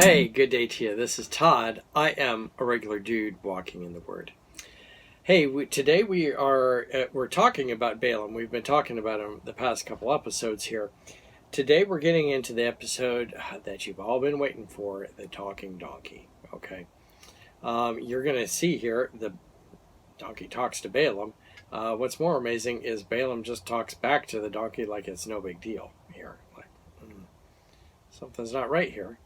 hey, good day to you. This is Todd. I am a regular dude walking in the Word. Hey, today we're talking about Balaam. We've been talking about him the past couple episodes here. Today we're getting into the episode that you've all been waiting for, the talking donkey. Okay, you're going to see here the donkey talks to Balaam. What's more amazing is Balaam just talks back to the donkey like it's no big deal here. Like something's not right here.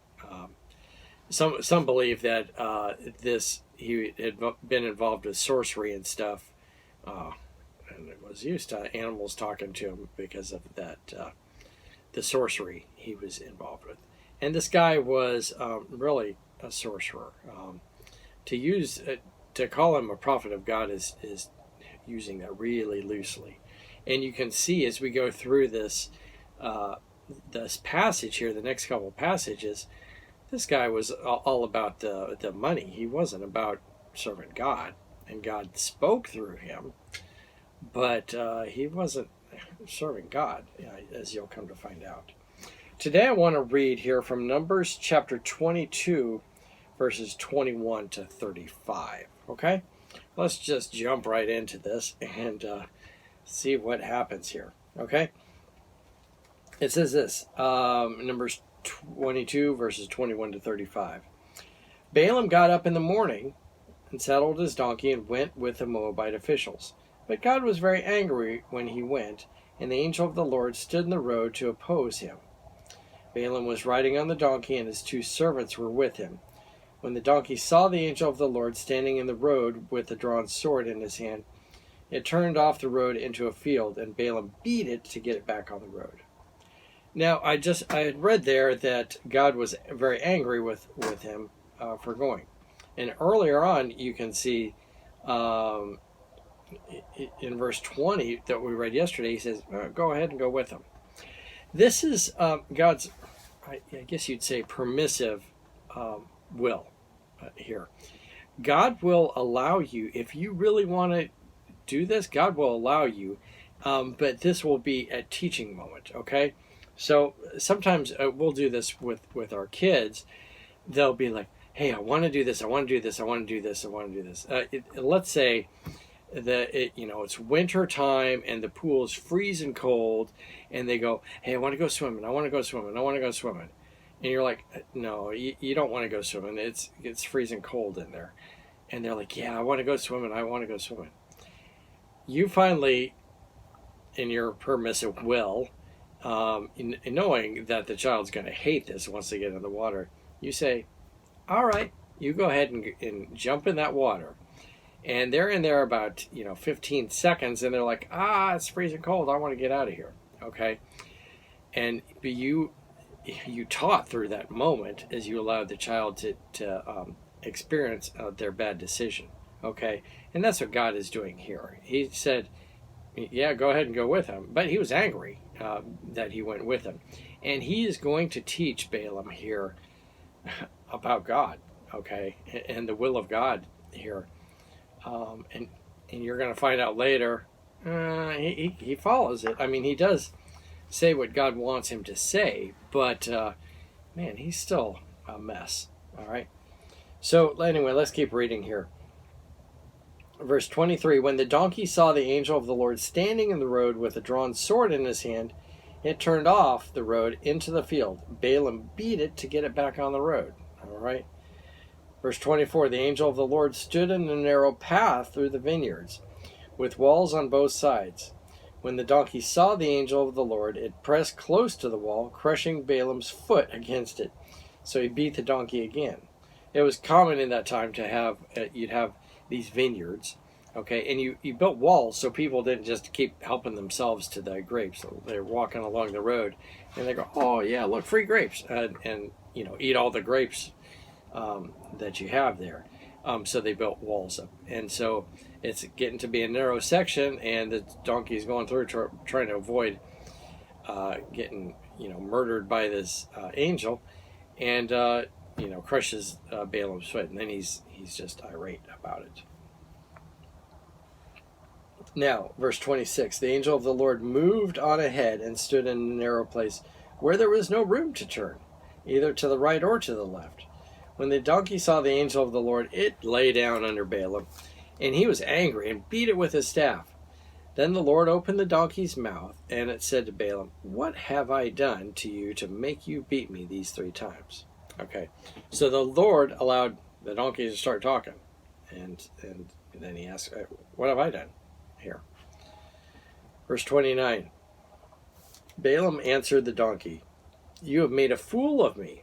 Some believe that he had been involved with sorcery and stuff, and it was used to animals talking to him because of that the sorcery he was involved with. And this guy was really a sorcerer. To call him a prophet of God is using that really loosely, and you can see as we go through this passage here, the next couple of passages. This guy was all about the money. He wasn't about serving God, and God spoke through him, but he wasn't serving God, as you'll come to find out. Today I want to read here from Numbers chapter 22, verses 21 to 35. Okay? Let's just jump right into this and see what happens here. Okay? It says this, Numbers 22 verses 21 to 35. Balaam got up in the morning and saddled his donkey and went with the Moabite officials. But God was very angry when he went, and the angel of the Lord stood in the road to oppose him. Balaam was riding on the donkey, and his two servants were with him. When the donkey saw the angel of the Lord standing in the road with a drawn sword in his hand, it turned off the road into a field, and Balaam beat it to get it back on the road. Now, I had read there that God was very angry with him for going. And earlier on, you can see in verse 20 that we read yesterday, he says, go ahead and go with him. This is God's, I guess you'd say, permissive will here. God will allow you, if you really want to do this, God will allow you, but this will be a teaching moment, okay? So sometimes we'll do this with our kids. They'll be like, hey, I want to do this, I want to do this, I want to do this, I want to do this. Let's say that it's winter time and the pool is freezing cold, and they go, hey, I want to go swimming, I want to go swimming, I want to go swimming. And you're like, no, you don't want to go swimming. It's freezing cold in there. And they're like, yeah, I want to go swimming, I want to go swimming. You finally, in your permissive will, in knowing that the child's going to hate this once they get in the water, you say, all right, you go ahead and jump in that water. And they're in there about 15 seconds, and they're like, it's freezing cold, I want to get out of here. Okay? And you taught through that moment as you allowed the child to experience their bad decision. Okay? And that's what God is doing here. He said, yeah, go ahead and go with him. But he was angry that he went with him. And he is going to teach Balaam here about God, okay, and the will of God here. And you're going to find out later, he follows it. I mean, he does say what God wants him to say, but, man, he's still a mess, all right? So, anyway, let's keep reading here. Verse 23, when the donkey saw the angel of the Lord standing in the road with a drawn sword in his hand, it turned off the road into the field. Balaam beat it to get it back on the road. All right. Verse 24, the angel of the Lord stood in a narrow path through the vineyards, with walls on both sides. When the donkey saw the angel of the Lord, it pressed close to the wall, crushing Balaam's foot against it. So he beat the donkey again. It was common in that time to have, you'd have these vineyards, okay, and you built walls so people didn't just keep helping themselves to the grapes. So they're walking along the road, and they go, oh yeah, look, free grapes, and eat all the grapes that you have there. So they built walls up, and so it's getting to be a narrow section, and the donkey's going through trying to avoid getting murdered by this angel, and crushes Balaam's foot, and then he's just irate about it. Now, verse 26, the angel of the Lord moved on ahead and stood in a narrow place where there was no room to turn. either to the right or to the left. When the donkey saw the angel of the Lord, it lay down under Balaam, and he was angry and beat it with his staff. Then the Lord opened the donkey's mouth, and it said to Balaam, "What have I done to you to make you beat me these 3 times?" Okay, so the Lord allowed the donkey to start talking, and then he asked, "What have I done here?" Verse 29, Balaam answered the donkey, "You have made a fool of me.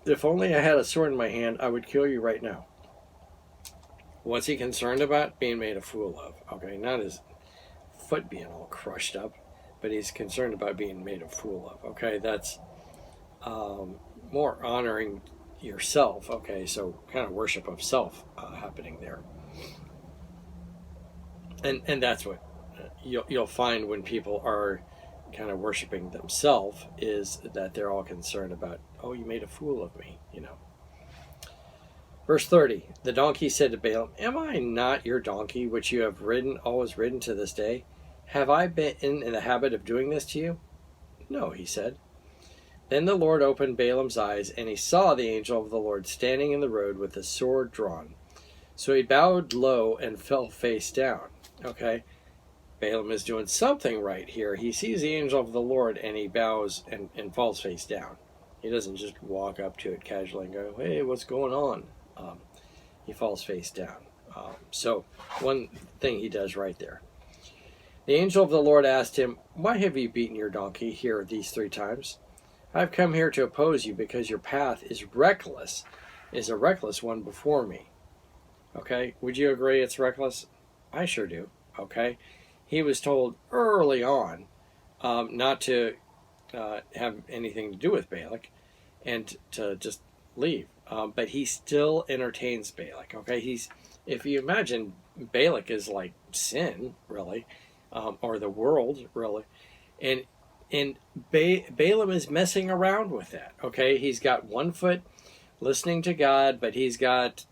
If only I had a sword in my hand, I would kill you right now." What's he concerned about? Being made a fool of. Okay, not his foot being all crushed up, but he's concerned about being made a fool of. Okay, that's more honoring yourself. Okay, so kind of worship of self happening there, and that's what you'll find when people are kind of worshiping themselves, is that they're all concerned about, "Oh, you made a fool of me," you know. Verse 30, the donkey said to Balaam, "Am I not your donkey, which you have always ridden to this day? Have I been in the habit of doing this to you?" "No," he said. Then the Lord opened Balaam's eyes, and he saw the angel of the Lord standing in the road with a sword drawn. So he bowed low and fell face down. Okay, Balaam is doing something right here. He sees the angel of the Lord, and he bows and falls face down. He doesn't just walk up to it casually and go, "Hey, what's going on?" He falls face down. So one thing he does right there. The angel of the Lord asked him, "Why have you beaten your donkey here these 3 times? I've come here to oppose you because your path is a reckless one before me." Okay, would you agree it's reckless? I sure do. Okay, he was told early on not to have anything to do with Balak and to just leave. But he still entertains Balak. Okay, if you imagine, Balak is like sin, really, or the world, really, and Balaam is messing around with that. Okay, he's got one foot listening to God, but he's got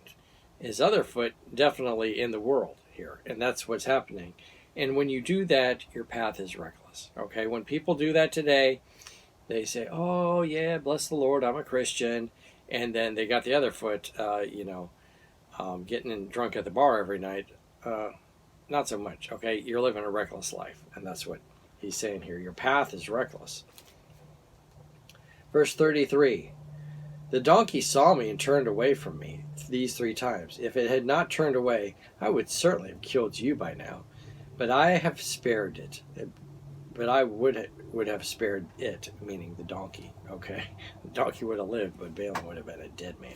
his other foot definitely in the world here, and that's what's happening. And when you do that, your path is reckless. Okay, when people do that today, they say, "Oh yeah, bless the Lord, I'm a Christian," and then they got the other foot, getting drunk at the bar every night. Not so much. Okay, you're living a reckless life, and that's what he's saying here. Your path is reckless. Verse 33. The donkey saw me and turned away from me these 3 times. If it had not turned away, I would certainly have killed you by now. But I have spared it. But I would have spared it, meaning the donkey. Okay, the donkey would have lived, but Balaam would have been a dead man.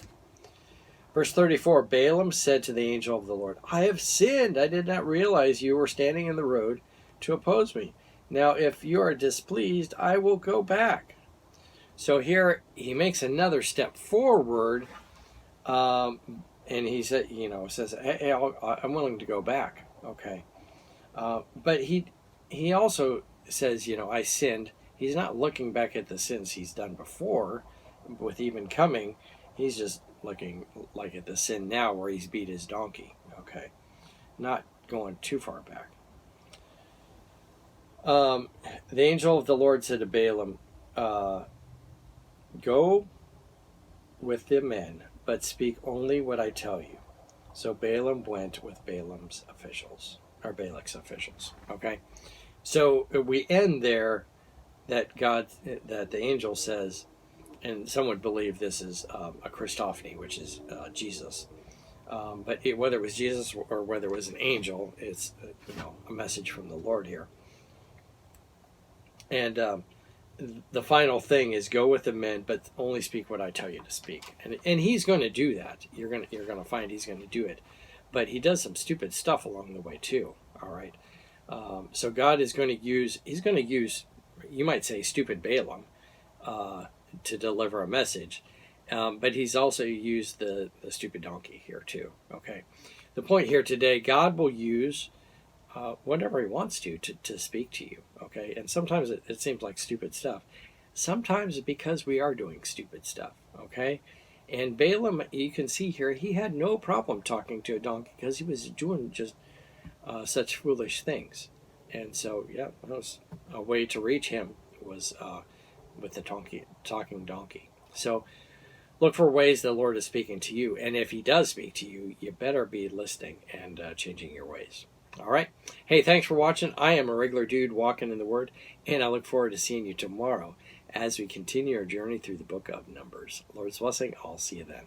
Verse 34, Balaam said to the angel of the Lord, "I have sinned. I did not realize you were standing in the road to oppose me. Now, if you are displeased, I will go back." So here he makes another step forward, and he says, "Hey, I'm willing to go back." Okay, but he also says, "I sinned." He's not looking back at the sins he's done before, with even coming. He's just looking like at the sin now where he's beat his donkey. Okay, not going too far back. The angel of the Lord said to Balaam, "Go with the men, but speak only what I tell you." So Balaam went with Balak's officials. Okay, so we end there. That the angel says, and some would believe this is a Christophany, which is Jesus. But whether it was Jesus or whether it was an angel, it's a message from the Lord here. And the final thing is, go with the men, but only speak what I tell you to speak. And he's going to do that. You're going to find he's going to do it, but he does some stupid stuff along the way too. All right. So God is going to use. He's going to use, you might say, stupid Balaam to deliver a message, but he's also used the stupid donkey here too. Okay. The point here today, God will use whatever he wants to speak to you. Okay, and sometimes it seems like stupid stuff. Sometimes because we are doing stupid stuff. Okay, and Balaam, you can see here, he had no problem talking to a donkey because he was doing just such foolish things. And so, that was a way to reach him, was with the talking donkey. So look for ways the Lord is speaking to you. And if he does speak to you, you better be listening and changing your ways. All right. Hey, thanks for watching. I am a regular dude walking in the Word, and I look forward to seeing you tomorrow as we continue our journey through the book of Numbers. Lord's blessing. I'll see you then.